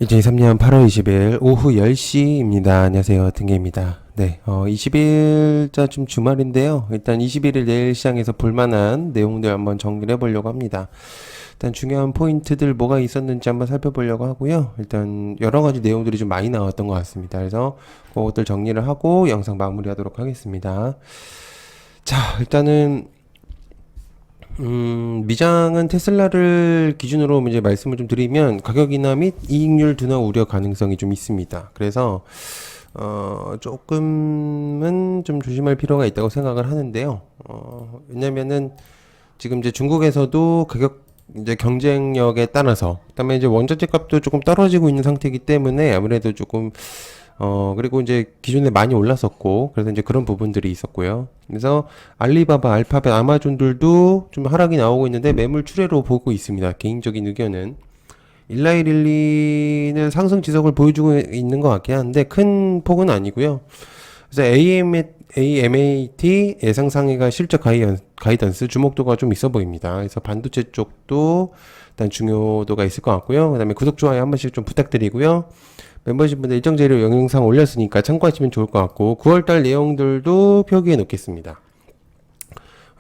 2023년 8월 20일 오후 10시입니다. 안녕하세요. 등계입니다. 네, 20일자 좀 주말인데요. 일단 21일 내일 시장에서 볼만한 내용들 한번 정리를 해보려고 합니다. 일단 중요한 포인트들 뭐가 있었는지 한번 살펴보려고 하고요. 일단 여러 가지 내용들이 좀 많이 나왔던 것 같습니다. 그래서 그것들 정리를 하고 영상 마무리하도록 하겠습니다. 자, 일단은 미장은 테슬라를 기준으로 이제 말씀을 좀 드리면 가격이나 및 이익률 둔화 우려 가능성이 좀 있습니다. 그래서 조금은 좀 조심할 필요가 있다고 생각을 하는데요. 왜냐면은 지금 이제 중국에서도 가격 이제 경쟁력에 따라서 그다음에 이제 원자재 값도 조금 떨어지고 있는 상태이기 때문에 아무래도 조금 그리고 이제 기존에 많이 올랐었고, 그래서 이제 그런 부분들이 있었고요. 그래서 알리바바, 알파벳, 아마존들도 좀 하락이 나오고 있는데 매물 추세로 보고 있습니다. 개인적인 의견은. 일라이릴리는 상승 지속을 보여주고 있는 것 같긴 한데 큰 폭은 아니고요. 그래서 AMAT 예상 상회가 실적 가이던스 주목도가 좀 있어 보입니다. 그래서 반도체 쪽도 일단 중요도가 있을 것 같고요. 그 다음에 구독, 좋아요 한 번씩 좀 부탁드리고요. 멤버십 분들 일정 재료 영상 올렸으니까 참고하시면 좋을 것 같고 9월달 내용들도 표기해 놓겠습니다.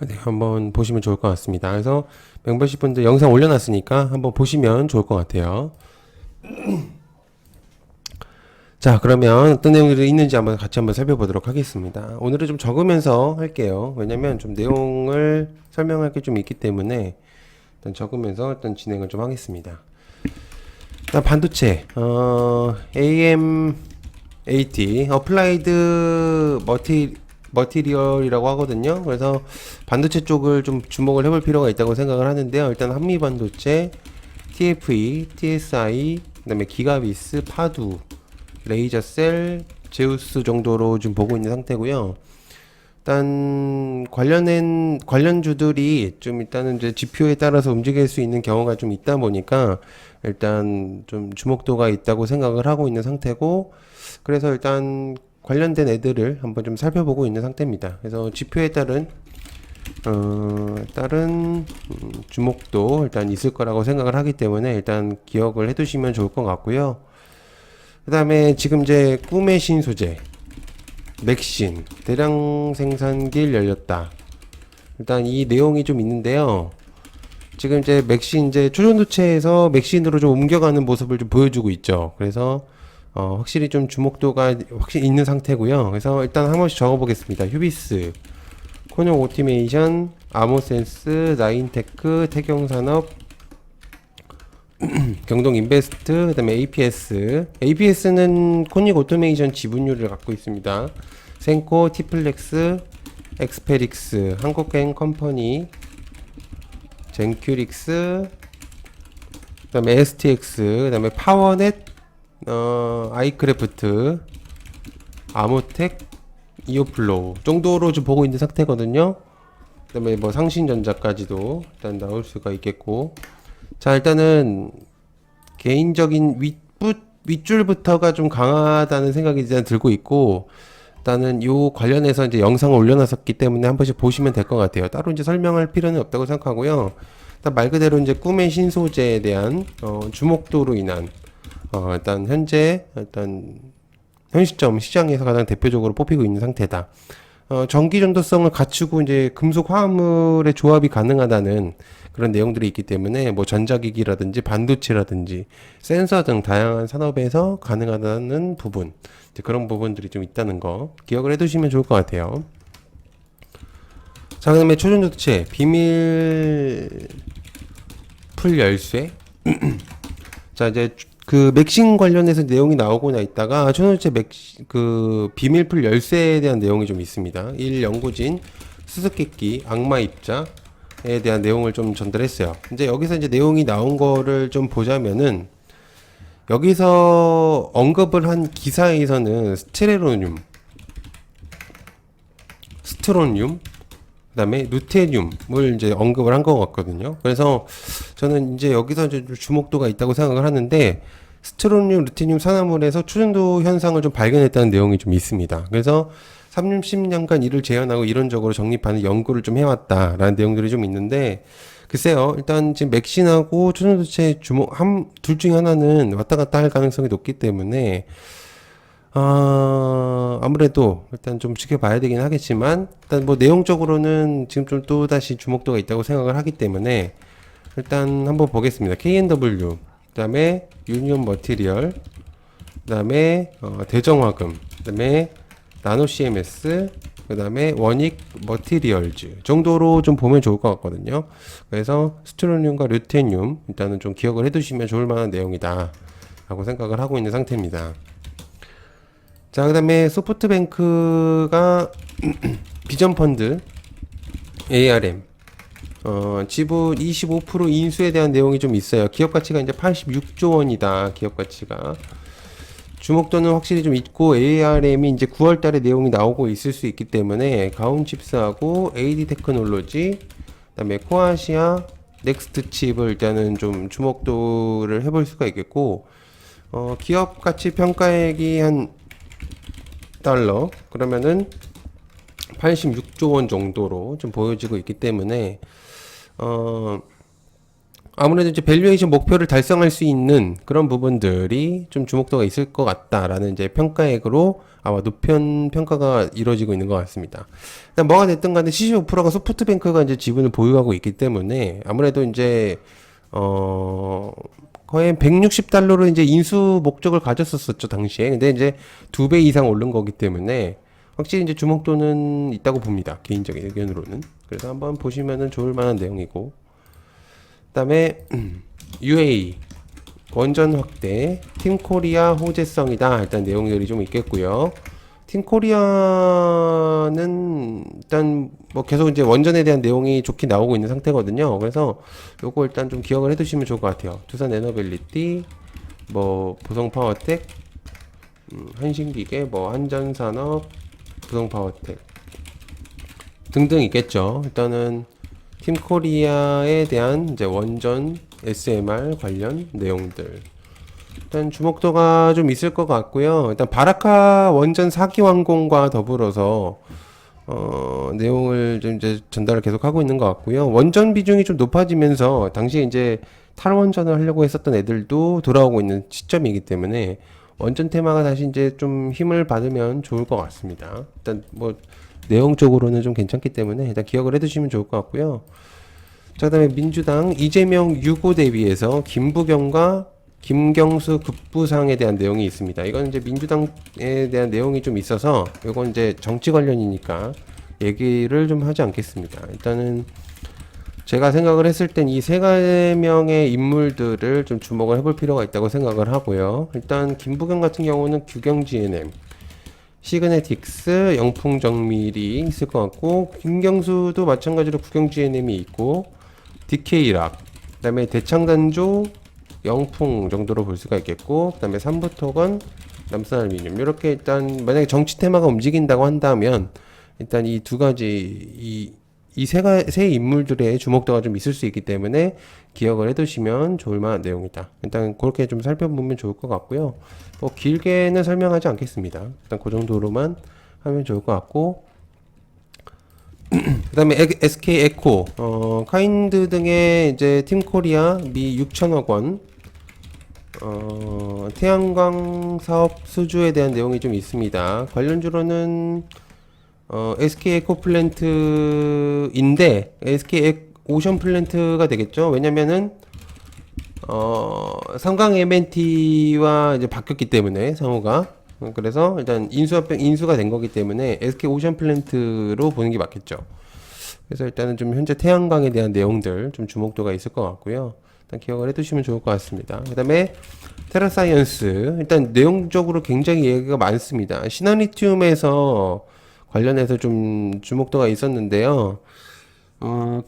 네, 한번 보시면 좋을 것 같습니다. 그래서 멤버십 분들 영상 올려놨으니까 한번 보시면 좋을 것 같아요. 자, 그러면 어떤 내용들이 있는지 한번 같이 한번 살펴보도록 하겠습니다. 오늘은 좀 적으면서 할게요. 왜냐면 좀 내용을 설명할 게 좀 있기 때문에 일단 적으면서 일단 진행을 좀 하겠습니다. 일단 반도체, AMAT, 어플라이드 머티리얼이라고 하거든요. 그래서 반도체 쪽을 좀 주목을 해볼 필요가 있다고 생각을 하는데요. 일단 한미 반도체, TFE, TSI, 그다음에 기가비스, 파두, 레이저셀, 제우스 정도로 좀 보고 있는 상태고요. 일단 관련주들이 좀 일단은 이제 지표에 따라서 움직일 수 있는 경우가 좀 있다 보니까 일단 좀 주목도가 있다고 생각을 하고 있는 상태고, 그래서 일단 관련된 애들을 한번 좀 살펴보고 있는 상태입니다. 그래서 지표에 따른 주목도 일단 있을 거라고 생각을 하기 때문에 일단 기억을 해두시면 좋을 것 같고요. 그 다음에 지금 이제 꿈의 신소재 맥신 대량 생산길 열렸다. 일단 이 내용이 좀 있는데요. 지금 이제 맥신 이제 초전도체에서 맥신으로 좀 옮겨가는 모습을 좀 보여주고 있죠. 그래서 확실히 좀 주목도가 확실히 있는 상태고요. 그래서 일단 한 번씩 적어보겠습니다. 휴비스, 코뇽 오토메이션, 아모센스, 나인테크, 태경산업, 경동 인베스트, 그다음에 APS. APS는 코닉 오토메이션 지분율을 갖고 있습니다. 센코, 티플렉스, 엑스페릭스, 한국행 컴퍼니, 젠큐릭스, 그다음에 STX, 그다음에 파워넷, 아이크래프트, 아모텍, 이오플로우 정도로 좀 보고 있는 상태거든요. 그다음에 뭐 상신전자까지도 일단 나올 수가 있겠고. 자, 일단은 개인적인 윗줄부터가 좀 강하다는 생각이 일단 들고 있고, 일단은 요 관련해서 이제 영상을 올려놨었기 때문에 한 번씩 보시면 될 것 같아요. 따로 이제 설명할 필요는 없다고 생각하고요. 일단 말 그대로 이제 꿈의 신소재에 대한 주목도로 인한 일단 현재 현 시점 시장에서 가장 대표적으로 뽑히고 있는 상태다. 전기 전도성을 갖추고 이제 금속 화합물의 조합이 가능하다는 그런 내용들이 있기 때문에 뭐 전자기기라든지 반도체라든지 센서 등 다양한 산업에서 가능하다는 부분, 이제 그런 부분들이 좀 있다는 거 기억을 해두시면 좋을 것 같아요. 자, 그다음에 초전도체 비밀 풀 열쇠. 자, 이제 그 맥신 관련해서 내용이 나오고나 있다가 초전도체 그 비밀풀 열쇠에 대한 내용이 좀 있습니다. 1. 연구진 수수께끼 악마 입자에 대한 내용을 좀 전달했어요. 이제 여기서 이제 내용이 나온 거를 좀 보자면은 여기서 언급을 한 기사에서는 스트로늄, 그다음에 루테늄을 이제 언급을 한 것 같거든요. 그래서 저는 이제 여기서 이제 주목도가 있다고 생각을 하는데, 스트로늄, 루테늄 산화물에서 초전도 현상을 좀 발견했다는 내용이 좀 있습니다. 그래서 30년간 이를 재현하고 이론적으로 정립하는 연구를 좀 해왔다라는 내용들이 좀 있는데, 글쎄요. 일단 지금 맥신하고 초전도체 둘 중에 하나는 왔다 갔다 할 가능성이 높기 때문에 아무래도 일단 좀 지켜봐야 되긴 하겠지만 일단 뭐 내용적으로는 지금 좀 또다시 주목도가 있다고 생각을 하기 때문에 일단 한번 보겠습니다. KNW, 그다음에 유니온 머티리얼, 그다음에 대정화금, 그다음에 나노 CMS, 그다음에 원익 머티리얼즈 정도로 좀 보면 좋을 것 같거든요. 그래서 스트론늄과 르테늄 일단은 좀 기억을 해두시면 좋을 만한 내용이다 라고 생각을 하고 있는 상태입니다. 자, 그다음에 소프트뱅크가 비전펀드 ARM 지분 25% 인수에 대한 내용이 좀 있어요. 기업 가치가 이제 86조 원이다. 기업 가치가. 주목도는 확실히 좀 있고 ARM이 이제 9월 달에 내용이 나오고 있을 수 있기 때문에 가온칩스하고 AD 테크놀로지, 그다음에 코아시아, 넥스트 칩을 일단은 좀 주목도를 해볼 수가 있겠고 기업 가치 평가액이 한 달러 그러면은 86조 원 정도로 좀 보여지고 있기 때문에 아무래도 이제 밸류에이션 목표를 달성할 수 있는 그런 부분들이 좀 주목도가 있을 것 같다라는 이제 평가액으로 아마 높은 평가가 이루어지고 있는 것 같습니다. 일단 뭐가 됐든 간에 75%가 소프트뱅크가 이제 지분을 보유하고 있기 때문에 아무래도 이제 거의 160달러로 이제 인수 목적을 가졌었죠 당시에. 근데 이제 2배 이상 오른 거기 때문에 확실히 이제 주목도는 있다고 봅니다. 개인적인 의견으로는. 그래서 한번 보시면은 좋을 만한 내용이고. 그다음에 UAE 원전 확대, 팀 코리아 호재성이다. 일단 내용들이 좀 있겠고요. 팀 코리아는 일단 뭐 계속 이제 원전에 대한 내용이 좋게 나오고 있는 상태거든요. 그래서 요거 일단 좀 기억을 해두시면 좋을 것 같아요. 두산 에너빌리티, 뭐 보성 파워텍, 한신기계, 뭐 한전산업, 보성 파워텍 등등 있겠죠. 일단은 팀 코리아에 대한 이제 원전 SMR 관련 내용들 일단 주목도가 좀 있을 것 같고요. 일단 바라카 원전 4기 완공과 더불어서 내용을 좀 이제 전달을 계속 하고 있는 것 같고요. 원전 비중이 좀 높아지면서 당시에 이제 탈원전을 하려고 했었던 애들도 돌아오고 있는 시점이기 때문에 원전 테마가 다시 이제 좀 힘을 받으면 좋을 것 같습니다. 일단 뭐 내용적으로는 좀 괜찮기 때문에 일단 기억을 해두시면 좋을 것 같고요. 자, 그다음에 민주당 이재명 유고 대비해서 김부겸과 김경수 급부상에 대한 내용이 있습니다. 이건 이제 민주당에 대한 내용이 좀 있어서 이건 이제 정치 관련이니까 얘기를 좀 하지 않겠습니다. 일단은 제가 생각을 했을 땐 이 세 명의 인물들을 좀 주목을 해볼 필요가 있다고 생각을 하고요. 일단 김부겸 같은 경우는 규경 GNM, 시그네틱스, 영풍정밀이 있을 것 같고, 김경수도 마찬가지로 규경 GNM이 있고, DK락, 그 다음에 대창단조, 영풍 정도로 볼 수가 있겠고, 그 다음에 삼부토건, 남산알미늄. 이렇게 일단 만약에 정치 테마가 움직인다고 한다면 일단 이 두 가지 세 인물들의 주목도가 좀 있을 수 있기 때문에 기억을 해두시면 좋을 만한 내용이다. 일단 그렇게 좀 살펴보면 좋을 것 같고요. 뭐 길게는 설명하지 않겠습니다. 일단 그 정도로만 하면 좋을 것 같고, 그 다음에 SK 에코, 카인드 등의 이제 팀 코리아 미 6천억 원, 태양광 사업 수주에 대한 내용이 좀 있습니다. 관련주로는 SK 에코 플랜트인데 SK 오션 플랜트가 되겠죠. 왜냐면은 삼강 M&T와 이제 바뀌었기 때문에 상호가 그래서 일단 인수가 된 거기 때문에 SK 오션 플랜트로 보는 게 맞겠죠. 그래서 일단은 좀 현재 태양광에 대한 내용들 좀 주목도가 있을 것 같고요. 일단 기억을 해두시면 좋을 것 같습니다. 그 다음에 테라사이언스 일단 내용적으로 굉장히 얘기가 많습니다. 신한리튬에서 관련해서 좀 주목도가 있었는데요.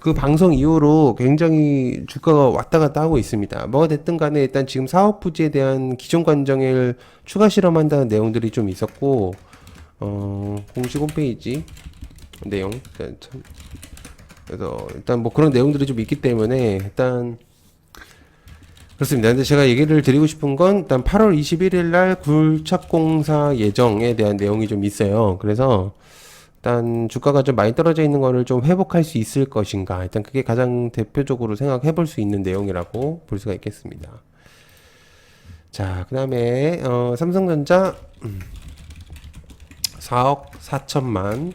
그 방송 이후로 굉장히 주가가 왔다 갔다 하고 있습니다. 뭐가 됐든 간에 일단 지금 사업 부지에 대한 기존 관정을 추가 실험한다는 내용들이 좀 있었고, 공식 홈페이지 내용, 그래서 일단 뭐 그런 내용들이 좀 있기 때문에 일단 그렇습니다. 근데 제가 얘기를 드리고 싶은 건 일단 8월 21일 날 굴착공사 예정에 대한 내용이 좀 있어요. 그래서 일단 주가가 좀 많이 떨어져 있는 거를 좀 회복할 수 있을 것인가. 일단 그게 가장 대표적으로 생각해 볼 수 있는 내용이라고 볼 수가 있겠습니다. 자, 그 다음에, 삼성전자 4억 4천만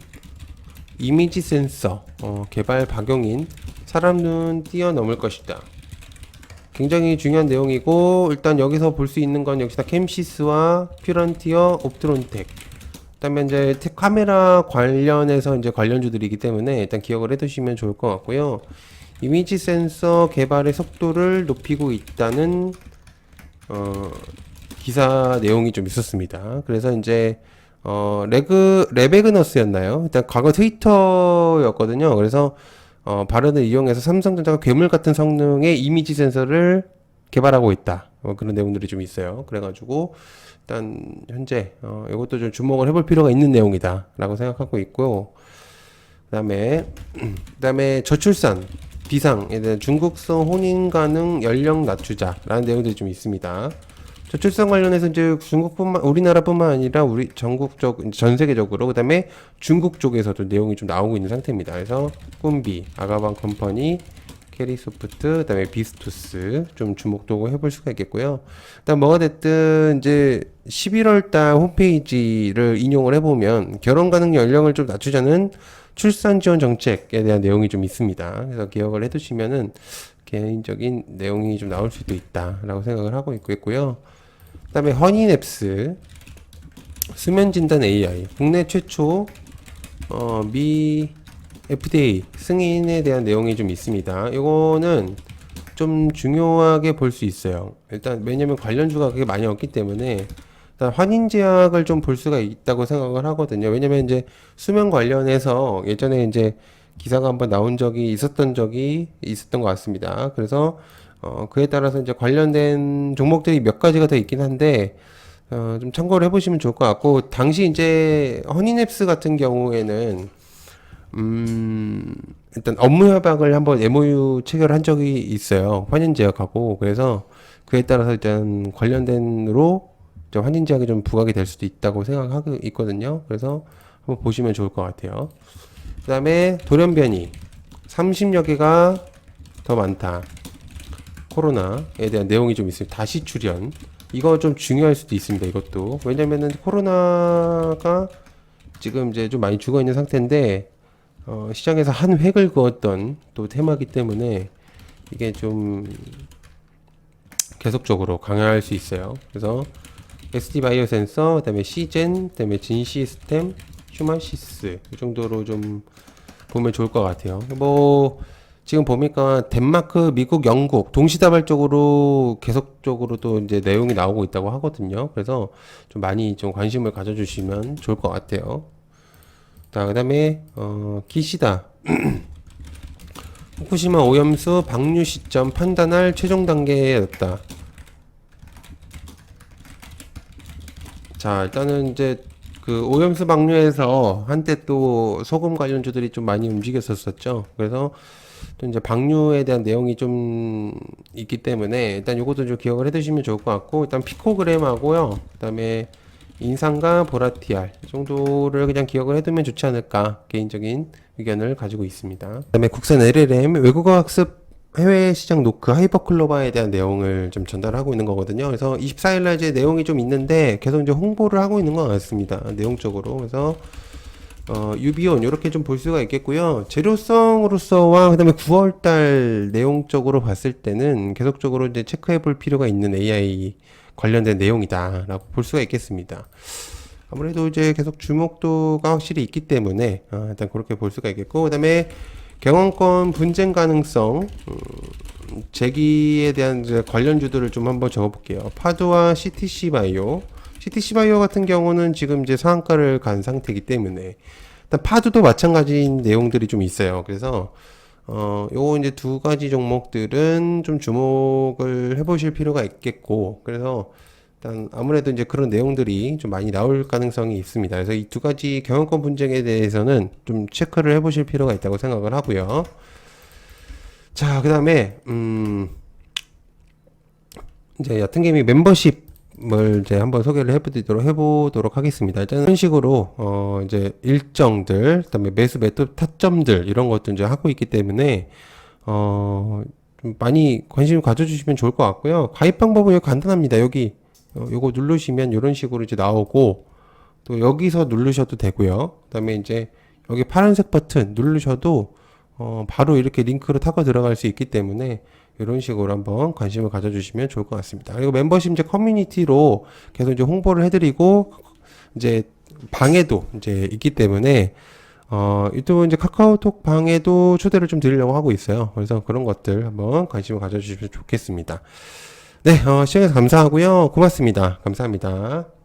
이미지 센서 개발 박용인 사람 눈 뛰어넘을 것이다. 굉장히 중요한 내용이고, 일단 여기서 볼 수 있는 건 역시나 캠시스와 퓨런티어, 옵트론텍. 그다음에 이제 카메라 관련해서 이제 관련주들이기 때문에 일단 기억을 해두시면 좋을 것 같고요. 이미지 센서 개발의 속도를 높이고 있다는 기사 내용이 좀 있었습니다. 그래서 이제 레베그너스였나요? 일단 과거 트위터였거든요. 그래서 발언을 이용해서 삼성전자가 괴물 같은 성능의 이미지 센서를 개발하고 있다. 그런 내용들이 좀 있어요. 그래가지고 일단 현재 이것도 좀 주목을 해볼 필요가 있는 내용이다라고 생각하고 있고, 그다음에 저출산 비상에 대한 중국성 혼인 가능 연령 낮추자라는 내용들이 좀 있습니다. 저출산 관련해서 이제 우리나라뿐만 아니라 우리 전국적, 전 세계적으로, 그 다음에 중국 쪽에서도 내용이 좀 나오고 있는 상태입니다. 그래서 꿈비, 아가방 컴퍼니, 캐리소프트, 그 다음에 비스투스 좀 주목도 해볼 수가 있겠고요. 일단 뭐가 됐든 이제 11월달 홈페이지를 인용을 해보면 결혼 가능 연령을 좀 낮추자는 출산 지원 정책에 대한 내용이 좀 있습니다. 그래서 기억을 해두시면은 개인적인 내용이 좀 나올 수도 있다라고 생각을 하고 있고요. 그 다음에 허니랩스 수면 진단 AI 국내 최초 미 FDA 승인에 대한 내용이 좀 있습니다. 이거는 좀 중요하게 볼 수 있어요. 일단 왜냐면 관련주가 그게 많이 없기 때문에 일단 환인제약을 좀 볼 수가 있다고 생각을 하거든요. 왜냐면 이제 수면 관련해서 예전에 이제 기사가 한번 나온 적이 있었던 것 같습니다. 그래서 그에 따라서 이제 관련된 종목들이 몇 가지가 더 있긴 한데 좀 참고를 해보시면 좋을 것 같고, 당시 이제 허니랩스 같은 경우에는 일단 업무 협약을 한번 MOU 체결한 적이 있어요. 환인제약하고. 그래서 그에 따라서 일단 관련된으로 환인제약이 좀 부각이 될 수도 있다고 생각하고 있거든요. 그래서 한번 보시면 좋을 것 같아요. 그 다음에 돌연변이 30여 개가 더 많다. 코로나에 대한 내용이 좀 있습니다. 다시 출현. 이거 좀 중요할 수도 있습니다. 이것도. 왜냐면은 코로나가 지금 이제 좀 많이 죽어 있는 상태인데, 시장에서 한 획을 그었던 또 테마기 때문에 이게 좀 계속적으로 강화할 수 있어요. 그래서 SD 바이오 센서, 그다음에 시젠, 그다음에 진 시스템, 휴마시스 이 정도로 좀 보면 좋을 것 같아요. 뭐 지금 보니까 덴마크, 미국, 영국 동시다발적으로 계속적으로 또 이제 내용이 나오고 있다고 하거든요. 그래서 좀 많이 좀 관심을 가져주시면 좋을 것 같아요. 자, 그다음에 기시다 후쿠시마 오염수 방류 시점 판단할 최종 단계였다. 자, 일단은 이제 그 오염수 방류에서 한때 또 소금 관련주들이 좀 많이 움직였었죠. 그래서 또 이제 방류에 대한 내용이 좀 있기 때문에 일단 요것도 좀 기억을 해두시면 좋을 것 같고, 일단 피코그램하고요. 그다음에 인산과 보라티알 정도를 그냥 기억을 해두면 좋지 않을까, 개인적인 의견을 가지고 있습니다. 그다음에 국산 LLM 외국어 학습 해외 시장 노크 하이퍼클로바에 대한 내용을 좀 전달하고 있는 거거든요. 그래서 24일날 이제 내용이 좀 있는데 계속 이제 홍보를 하고 있는 것 같습니다. 내용적으로. 그래서 유비온 이렇게 좀 볼 수가 있겠고요. 재료성으로서와 그다음에 9월달 내용적으로 봤을 때는 계속적으로 이제 체크해 볼 필요가 있는 AI 관련된 내용이다라고 볼 수가 있겠습니다. 아무래도 이제 계속 주목도가 확실히 있기 때문에 일단 그렇게 볼 수가 있겠고, 그다음에 경영권 분쟁 가능성 제기에 대한 이제 관련주들을 좀 한번 적어볼게요. 파드와 CTC 바이오. CTC 바이오 같은 경우는 지금 이제 상한가를 간 상태이기 때문에 일단 파드도 마찬가지인 내용들이 좀 있어요. 그래서 요거 이제 두 가지 종목들은 좀 주목을 해보실 필요가 있겠고, 그래서 일단 아무래도 이제 그런 내용들이 좀 많이 나올 가능성이 있습니다. 그래서 이 두 가지 경영권 분쟁에 대해서는 좀 체크를 해보실 필요가 있다고 생각을 하고요. 자, 그 다음에 이제 얕은 개미 멤버십 이제 한번 소개를 해보도록 하겠습니다. 일단 이런 식으로 이제 일정들, 그다음에 매수 매도 타점들 이런 것도 이제 하고 있기 때문에 좀 많이 관심 가져주시면 좋을 것 같고요. 가입 방법은 여기 간단합니다. 여기 요거 누르시면 이런 식으로 이제 나오고 또 여기서 누르셔도 되고요. 그다음에 이제 여기 파란색 버튼 누르셔도 바로 이렇게 링크로 타고 들어갈 수 있기 때문에 이런 식으로 한번 관심을 가져주시면 좋을 것 같습니다. 그리고 멤버십 이제 커뮤니티로 계속 이제 홍보를 해드리고 이제 방에도 이제 있기 때문에 유튜브 이제 카카오톡 방에도 초대를 좀 드리려고 하고 있어요. 그래서 그런 것들 한번 관심을 가져주시면 좋겠습니다. 네, 시청해주셔서 감사하고요. 고맙습니다. 감사합니다.